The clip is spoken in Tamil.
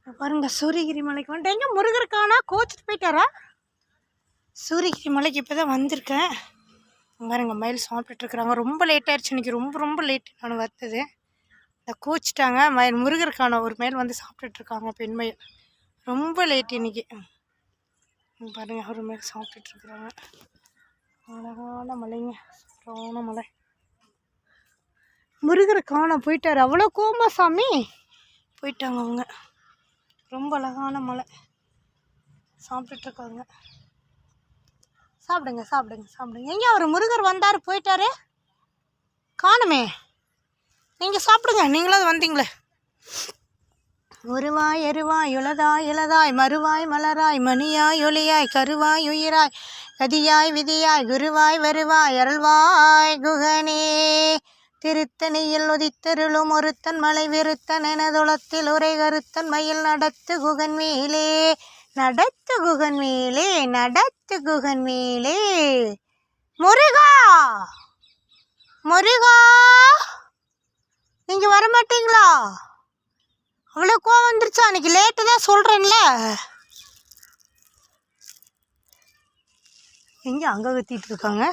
பாருங்க சூரியகிரி மலைக்கு வந்துட்டு எங்கே முருகருக்கானா கோச்சிட்டு போயிட்டாரா? சூரியகிரி மலைக்கு இப்போ தான் வந்திருக்கேன். பாருங்க மயில் சாப்பிட்டுட்ருக்குறாங்க. ரொம்ப லேட் ஆயிடுச்சு இன்றைக்கி, ரொம்ப ரொம்ப லேட் நான் வந்தது. இந்த கோச்சிட்டாங்க. மயில் முருகருக்கான ஒரு மயில் வந்து சாப்பிட்டுட்ருக்காங்க, பெண் மயில். ரொம்ப லேட் இன்றைக்கி. பாருங்க ஒரு மயில் சாப்பிட்டுட்ருக்குறாங்க. அழகான மலைங்க, சூப்பரான மலை. முருகருக்கான போயிட்டார். அவ்வளோ கோமா சாமி போயிட்டாங்க அவங்க. ரொம்ப அழகான மலை. சாப்பிட்டுட்ருக்காங்க. சாப்பிடுங்க சாப்பிடுங்க சாப்பிடுங்க. எங்கே அவர் முருகர் வந்தார் போயிட்டாரு, காணுமே. நீங்கள் சாப்பிடுங்க, நீங்களாவது வந்தீங்களே. ஒருவாய் எருவாய் உளதாய் இளதாய் மறுவாய் மலராய் மணியாய் ஒளியாய் கருவாய் உயிராய் கதியாய் விதியாய் குருவாய் வருவாய் அருள்வாய் குகனே. திருத்தணியில் உதித்தருளும் ஒருத்தன் மலை விருத்தன் எனதுளத்தில் உரை கருத்தன் மயில் நடத்து குகன் மேலே நடத்து குகன் மேலே நடத்து குகன் மேலே. முருகா முருகா, நீங்கள் வரமாட்டீங்களா? அவ்வளோ கோவம் வந்துருச்சா? அன்றைக்கி லேட்டு தான் சொல்கிறேன்ல. எங்கே அங்கே கத்திட்டு இருக்காங்க?